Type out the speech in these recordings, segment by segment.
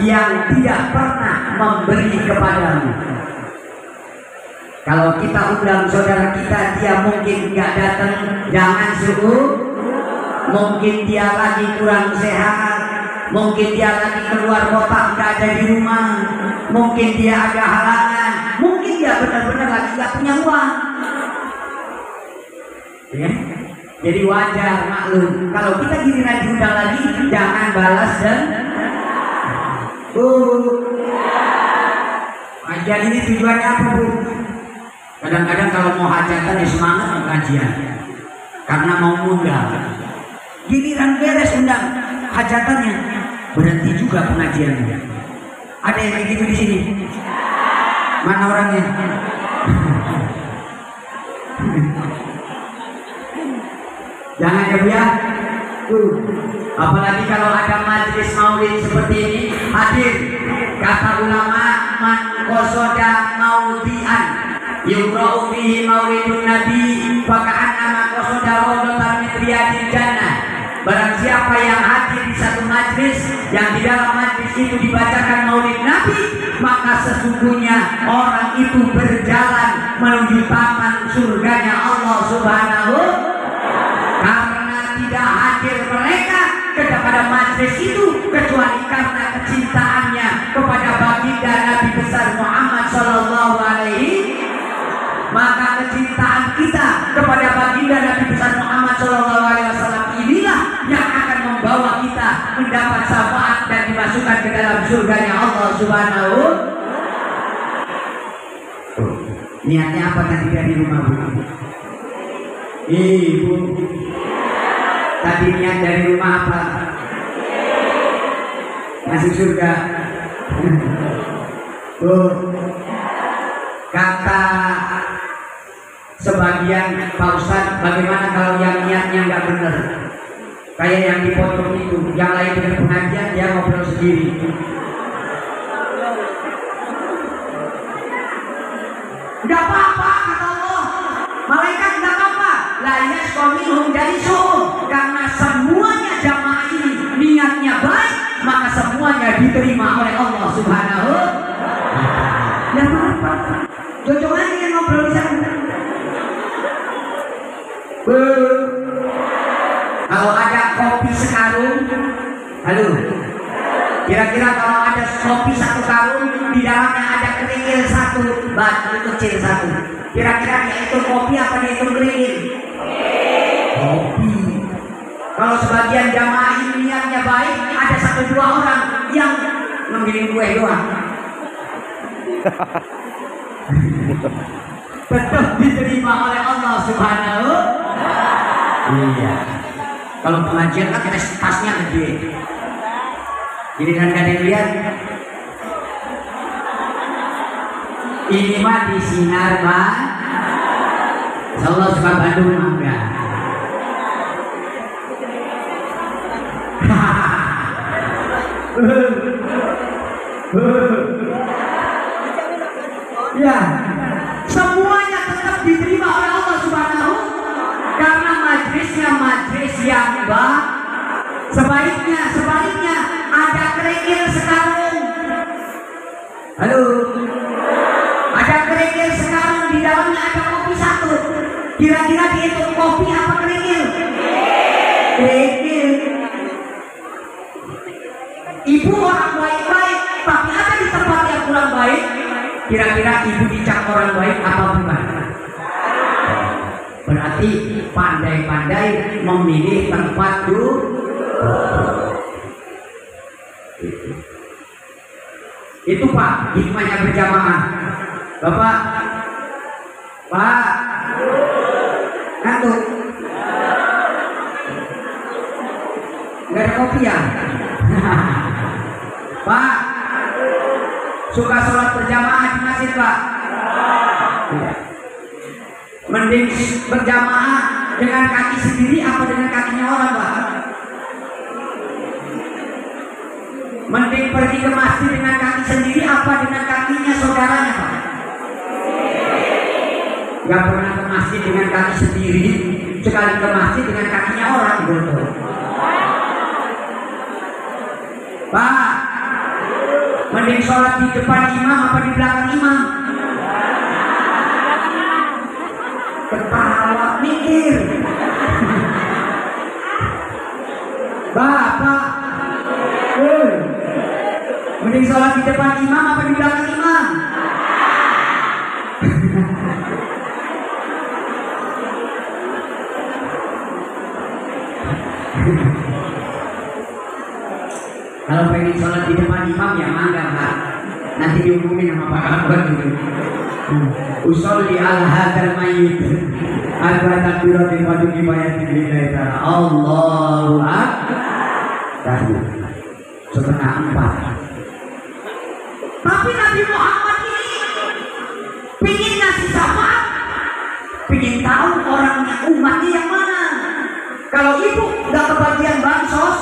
yang tidak pernah memberi kepadamu. Kalau kita undang saudara kita, dia mungkin nggak datang, jangan suruh. Mungkin dia lagi kurang sehat, mungkin dia lagi keluar kota nggak ada di rumah, mungkin dia ada halangan, mungkin dia benar-benar lagi nggak punya uang. Ya? Jadi wajar, maklum. Kalau kita giliran diundang lagi, jangan balas dan kajian ini tujuannya apa, Bu? Kadang-kadang kalau mau hajatan ya semangat mau kajian, karena mau ngundang. Giliran beres undang hajatannya, berhenti juga pengajiannya. Ada yang kayak gitu di sini? Mana orangnya? Jangan ya, Bu ya. Apalagi kalau ada majelis maulid seperti ini, hadir. Kata ulama, man qasoda maudian yuqra'u fihi maulidun nabi faka'annama qasoda rawdatan min riyadil jannah. Barang siapa yang hadir di satu majlis yang di dalam majlis itu dibacakan maulid Nabi, maka sesungguhnya orang itu berjalan menuju taman surganya Allah Subhanahu. Karena tidak hadir mereka kepada majlis itu kecuali karena kecintaannya kepada baginda Nabi besar Muhammad Sallallahu Alaihi. Maka kecintaan kita kepada baginda Nabi besar Muhammad Sallallahu Alaihi Wasallam inilah yang akan membawa kita mendapat syafaat dan dimasukkan ke dalam surganya Allah Subhanahu. Niatnya apa tadi dari rumah, Bu? Ibu tadi niat dari rumah apa? Masuk surga. Kata sebagian Pak Ustadz, bagaimana kalau yang niatnya nggak benar? Kayak yang dipotong itu, yang lain dengan pengajian dia ngobrol sendiri. Nggak apa-apa kata Allah, malaikat nggak apa-apa. La yasqaminhum dari suhu, karena semuanya jamaah ini niatnya baik, maka semuanya diterima oleh Allah Subhanahu. Ya apa? Cocok aja yang ngobrol di sana. Kalau ada kopi sekarung, halo. Kira-kira kalau ada kopi satu karung, di dalamnya ada kerikil satu, batu kecil satu. Kira-kira dia itu kopi apa dia itu kerikil? Kopi. Kalau sebagian jamaah ini niatnya baik, ada 1-2 orang yang ngambilin kue doang. Betul diterima oleh Allah Subhanahu. Iya. Kalau pengajian kan kita tasnya gede. Jadi kan ada yang lihat. Ini mah di sinar mah. Insyaallah suka Bandung mangga. Ya, semuanya tetap diterima oleh Allah Subhanahu, karena majlisnya majlis yang baik. Sebaliknya ada kerikil sekarung. Halo, ada kerikil sekarung, di dalamnya ada kopi satu. Kira-kira dihitung kopi apa kerikil? Kerikil. Ibu orang baik-baik, tapi ada di tempat yang kurang baik. Kira-kira ibu dicap orang baik apa bukan? Berarti pandai-pandai memilih tempat duduk. Itu Pak, hikmahnya berjamaah. Bapak, Pak, ngantuk? Nggak ada kopi ya? Pak, suka sholat berjamaah di masjid Pak? Mending berjamaah dengan kaki sendiri apa dengan kakinya orang Pak? Mending pergi ke masjid dengan kaki sendiri apa dengan kakinya saudaranya Pak? Gak pernah ke masjid dengan kaki sendiri, sekali ke masjid dengan kakinya orang, betul. Pak, Mending sholat di depan imam apa di belakang imam? Ketawa mikir. Bapak, mending sholat di depan imam apa di belakang imam? Kalau pengen sholat di depan imam ya mangga Pak. Nanti diumumin sama Pak Akbar gitu. Usolli ala hadzal mayyit. Arba takbiratin wa tuqibayatin lillahi ta'ala. Allahu akbar. Setengah 4. Tapi Nabi Muhammad ini pingin ngasih syafaat, pingin tahu orangnya umatnya yang mana. Kalau ibu nggak kebagian bansos,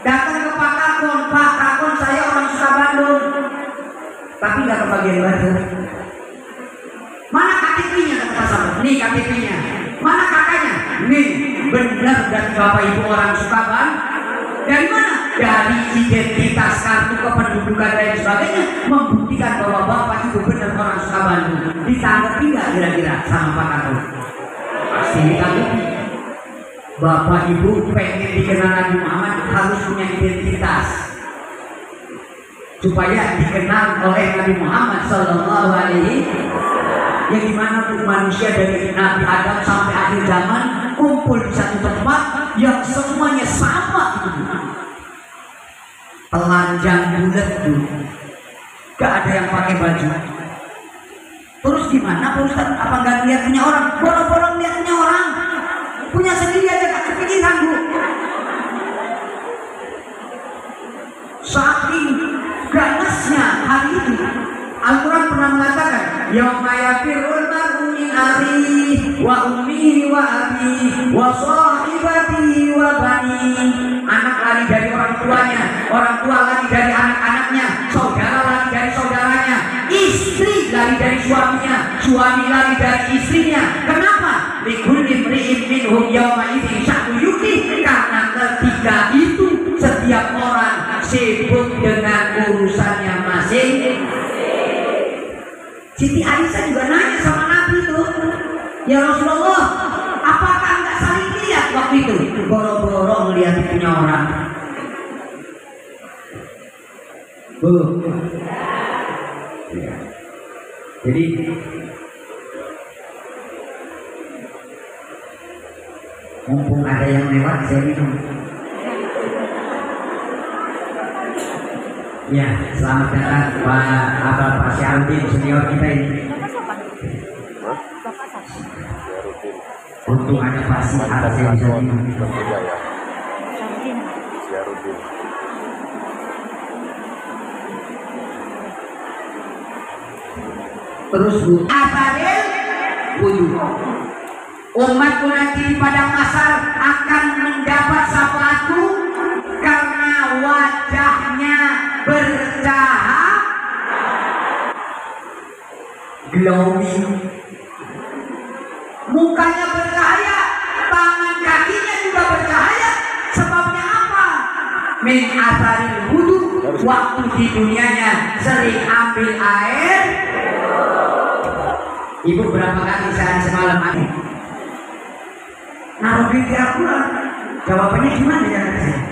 datang ke Pak Kakon saya orang Sukabandung, tapi nggak kebagian bansos. Mana KTP-nya kata Pak Sabar? Nih KTP-nya. Mana kakaknya? Nih benar dan bapak ibu orang Sukabandung. Dari mana? Dari identitas kartu kependudukan dan sebagainya membuktikan bahwa bapak ibu benar orang Sukabandung. Ditanggapi nggak kira-kira sama Pak Kakon? Pasti ditanggapi. Bapak ibu pengen dikenal Nabi Muhammad harus punya identitas supaya dikenal oleh Nabi Muhammad Sallallahu Alaihi yang dimana pun manusia dari Nabi Adam sampai akhir zaman kumpul di satu tempat yang semuanya sama itu, telanjang bulat tuh, gak ada yang pakai baju. Terus gimana Pak Ustaz? Apa nggak lihat punya orang? Borong-borong lihat punya orang, punya sendiri aja gak kepikiran Bu. Saking ganasnya hari itu, Al-Quran pernah mengatakan, yauma yafirrul mar'u min akhihi wa ummihi wa abihi wa sahibatihi wa banihi. Anak lari dari orang tuanya, orang tua lari dari anak-anaknya, saudara lari dari saudaranya, istri lari dari suaminya, suami lari dari istrinya. Kenapa? Likulli imri'in minhum yawma idzin sya'nu yughni. Karena ketika itu setiap orang sibuk dengan urusannya masing-masing. Siti Aisyah juga nanya sama Nabi itu, ya Rasulullah, apakah nggak saling lihat waktu itu? Boro-boro melihat punya orang. Ya. Jadi mumpung ada yang lewat, saya minum. Ya, selamat datang Pak Syarudin senior kita ini. Untung ada Pak Syarudin saya bisa minum. Terus Bu, Asadil wudu. Umatku nanti di padang mahsyar akan mendapat syafaatku karena wajahnya bercahaya, glowing, mukanya bercahaya, tangan kakinya juga bercahaya. Sebabnya apa? Min asaril wudu, waktu di dunianya sering ambil air. Ibu berapa kali sehari semalam ini naruh duit di Al-Quran? Jawabannya gimana ya saya?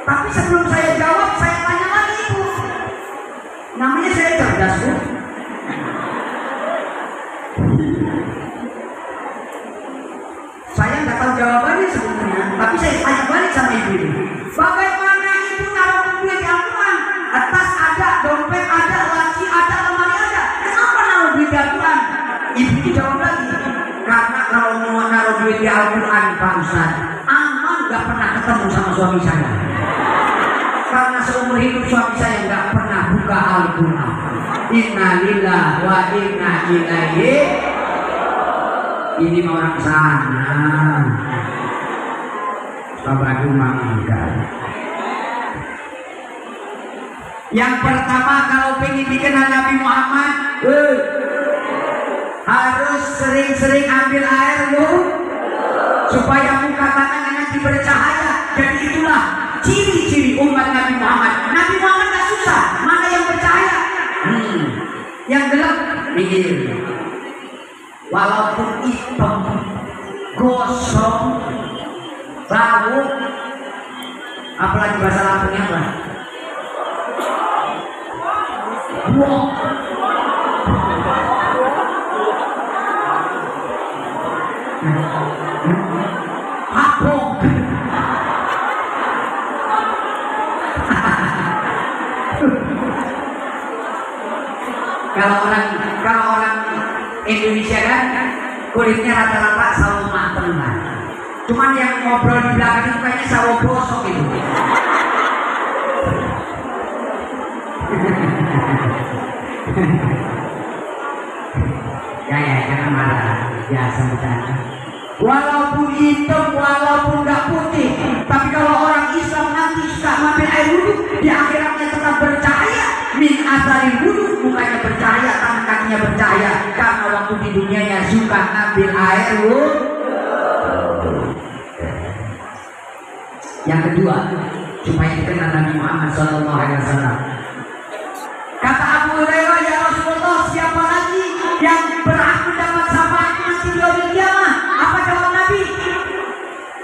Tapi sebelum saya jawab, saya tanya lagi Ibu. Namanya saya cerdas Bu. Saya nggak tahu jawabannya sebetulnya, tapi saya tanya balik sama Ibu ini. Bagaimana Ibu naruh duit di Al-Quran? Atas ada, dompet ada, laci ada, lemari ada. Kenapa naruh duit di Al-Quran? Ibu jawab lagi, karena kalau mau naruh duit di Al-Quran Pak Ustaz, aman nggak pernah ketemu sama suami saya. Karena seumur hidup suami saya nggak pernah buka Al-Quran. Inna lillahi wa inna ilaihi. Ini orang sana. Bapak enggak. Yang pertama kalau pengen dikenal Nabi Muhammad, harus sering-sering ambil air Bu, supaya muka tangannya nanti bercahaya. Jadi itulah ciri-ciri mikir. Walaupun hitam, gosong, bau, apalagi bahasa Lampungnya apa? Buang. Apok. Kalau orang Indonesia kan kulitnya rata-rata sawo mateng lah. Cuman yang ngobrol di belakang itu kayaknya sawo bosok itu. Ya jangan marah, biasa bercanda. Walaupun hitam, walaupun nggak putih, tapi kalau orang Islam nanti suka ngambil air wudhu, di akhiratnya tetap bercahaya. Min asari wudhu, mukanya bercahaya, tangan kakinya bercahaya, karena waktu di dunianya suka ngambil air wudhu. Yang kedua, supaya dikenal Nabi Muhammad SAW. Kata Abu Hurairah, ya Rasulullah, siapa lagi yang berhak mendapat syafaat nanti di yaumil qiyamah? Apa jawab Nabi?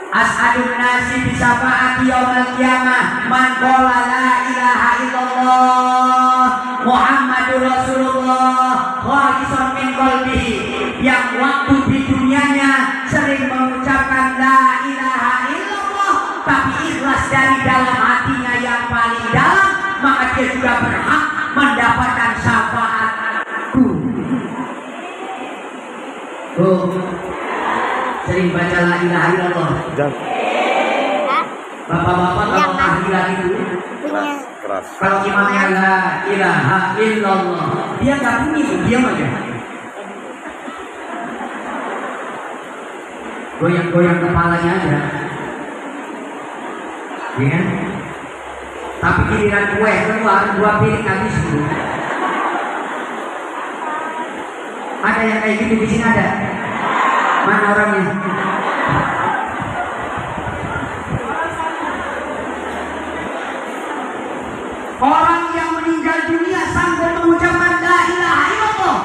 As'adun nasi bi syafaati yaumil qiyamah man qala la ilaha illallah Muhammadur Rasulullah khalisan min qalbihi, yang waktu di dunianya sering mengucapkan la ilaha illallah tapi ikhlas dari dalam hatinya yang paling dalam, maka dia juga berhak mendapatkan syafaatku. Sering baca la ilaha illallah. Bapak-bapak kalau tahlilan itu keras. Kalau imamnya la ilaha illallah, dia nggak bunyi, diam aja. Goyang-goyang kepalanya aja. Ya kan? Tapi giliran kue keluar 2 piring habis dulu. Ada yang kayak gitu di sini ada? Mana orangnya? Orang yang meninggal dunia sanggup mengucapkan la ilaha illallah,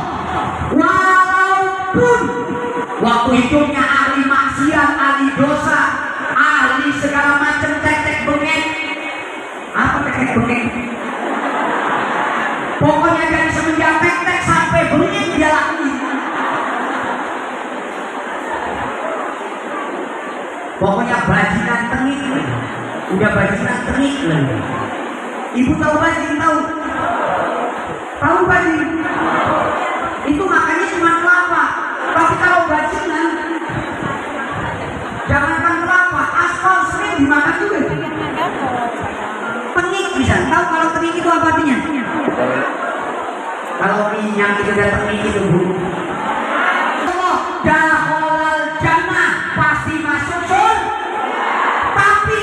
walaupun waktu hidupnya ahli maksiat, ahli dosa, ahli segala macam tek-tek bengek. Apa tek-tek bengek? Pokoknya dari semenjak tek-tek sampai bengek dia lakuin. Pokoknya bajingan tengik, udah bajingan tengik lagi. Ibu tahu bajing, tahu bajing? Itu makannya cuma kelapa. Tapi kalau bajingan, jangankan kelapa, aspal sering dimakan juga. Tengik bisa. Tahu kalau tengik itu apa artinya? Kalau minyak itu udah tengik itu bu. Allah dakhalal jannah, pasti masuk surga. Tapi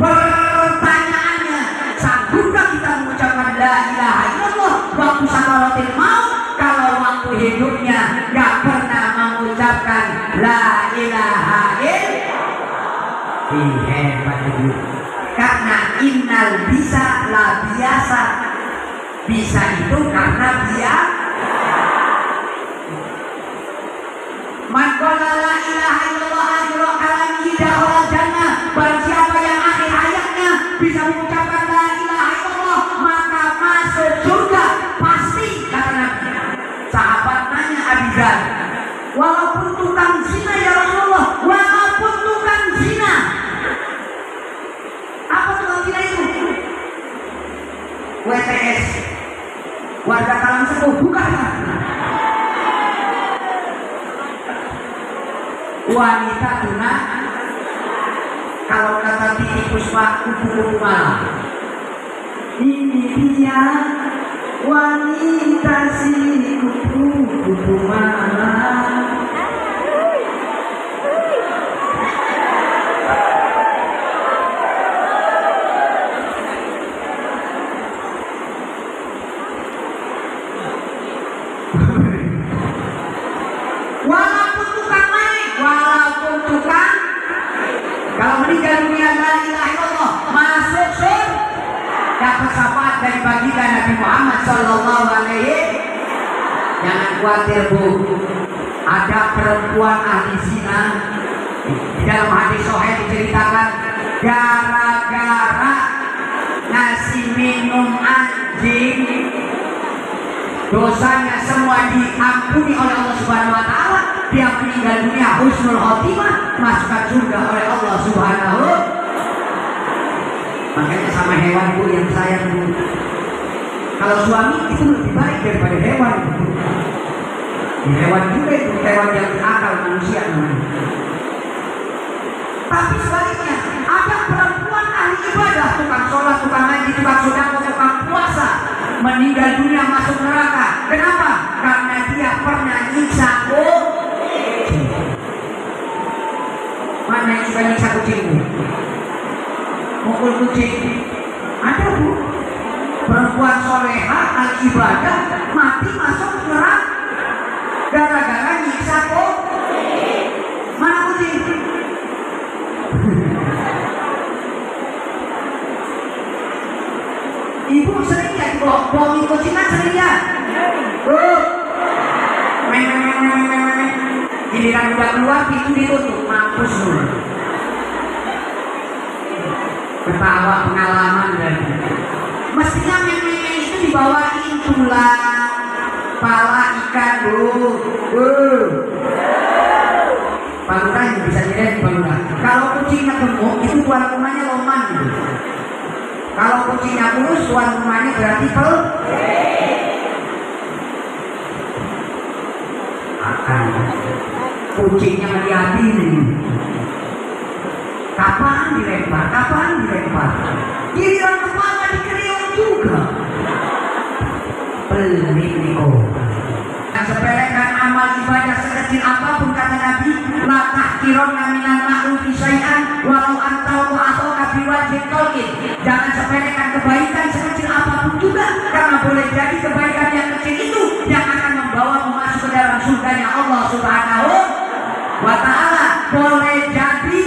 pertanyaannya, sanggupkah kita mengucapkan la ilaha illallah waktu sakaratil maut, kalau waktu hidupnya gak pernah mengucapkan la ilaha illallah? Hebat itu. Karena innal bisa la biasa. Bisa itu karena biasa. Man qala la ilaha illallah akhiru kalamihi dakhala jannah. Barang siapa yang akhir hayatnya bisa mengucapkan la ilaha illallah, maka masuk surga pasti, karena sahabat nanya Abi Dzar, walaupun tukang zina ya Rasulullah, walaupun tukang zina. Apa tukang zina itu? WTS, warga Talang Sepuh, bukan? Wanita tuna, kalau kata Titi Puspa, kupu-kupu malam. Ini dia wanita si kupu-kupu malam. Walaupun tukang main, walaupun tukang, kalau meninggal dunia la ilaha illallah masuk dapat syafaat dari baginda Nabi Muhammad Sallallahu Alaihi. Jangan khawatir Bu, ada perempuan ahli zina. Di dalam hadis sahih diceritakan gara-gara ngasih minum anjing, dosanya semua diampuni oleh Allah Subhanahu wa taala. Dia meninggal dunia husnul khotimah, masuk surga oleh Allah Subhanahu. Makanya sama hewan Bu yang sayang Bu. Kalau suami itu lebih baik daripada hewan Bu. Hewan juga itu, hewan yang akal manusia namanya. Tapi sebaliknya, ada perempuan ahli ibadah, tukang sholat, tukang haji, tukang sedekah, tukang puasa, meninggal dunia masuk neraka. Kenapa? Karena dia pernah nyiksa kucing. Mana yang suka nyiksa kucing? Mukul kucing. Ada Bu. Perempuan soleha ahli ibadah mati masuk neraka gara-gara nyiksa kucing. Mana kucing? Ibu sering ya bohongin kucing kan sering ya? Giliran udah keluar pintu ditutup, mampus dulu. Ketawa pengalaman dan mestinya meme itu dibawain tulang, pala ikan dulu. Palura yang bisa dilihat palura. Kalau kucingnya gemuk itu tuan rumahnya loman gitu. Kalau kucingnya kurus tuan rumahnya berarti akan kucingnya ngeliatin. Kapan dilempar? Giliran kepala dikeriung juga. Pelit Niko. Sepelekan amal ibadah sekecil apapun kata Nabi, la tahqironna minal ma'rufi syai'an walau antau akhaka biwajhin talqin. Jangan sepelekan kebaikan sekecil apapun juga, karena boleh jadi kebaikan yang kecil itu yang akan membawa masuk ke dalam surganya Allah Subhanahu wa taala. Boleh jadi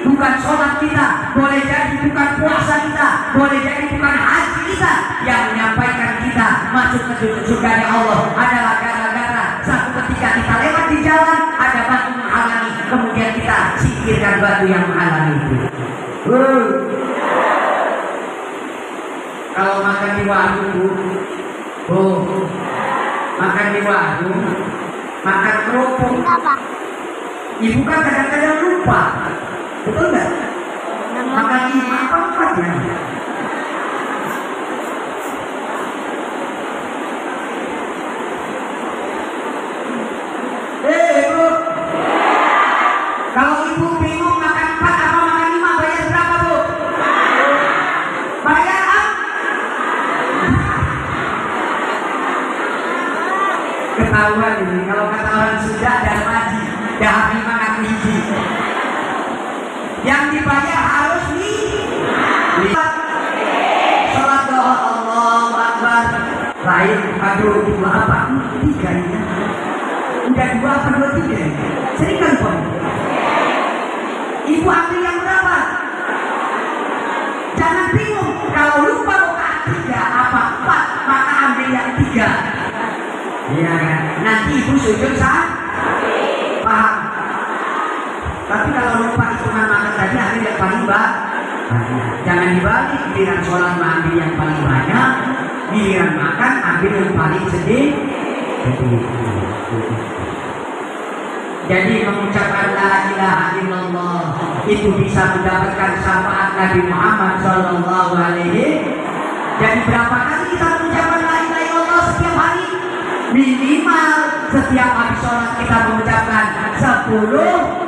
bukan sholat kita, boleh jadi bukan puasa kita, boleh jadi bukan haji kita, yang menyampaikan kita masuk ke surganya Allah adalah gara-gara satu ketika kita lewat di jalan ada batu menghalangi, kemudian kita singkirkan batu yang menghalangi itu. Kalau makan di warung makan di warung, makan kerupuk, ibu kan kadang-kadang lupa. Betul nggak? Makan 5 apa 4 ya? Ibu, kalau ibu bingung makan 4 apa makan 5, bayar berapa Bu? Bayar apa? Ketahuan ini, kalau kata orang Sunda dan Maji, dah 5 ngaku hiji. Yang dibayar harus lihat. Salat doa Allahu Akbar. Lain, aduh 2 apa? 3 ya. Udah 2 apa 2 3? Sering kan Pak? Ibu ambil yang berapa? Jangan bingung. Kalau lupa rakaat 3 apa 4, maka ambil yang 3. Iya kan? Nanti ibu sujud sah. Paham? Tapi kalau lupa hitungan makan tadi ambil yang paling banyak. Jangan dibalik, giliran sholat ambil yang paling banyak, giliran makan ambil yang paling sedikit. Jadi mengucapkan la ilaha illallah itu bisa mendapatkan syafaat Nabi Muhammad Sallallahu Alaihi. Jadi berapa kali kita mengucapkan la ilaha illallah setiap hari? Minimal setiap habis sholat kita mengucapkan 10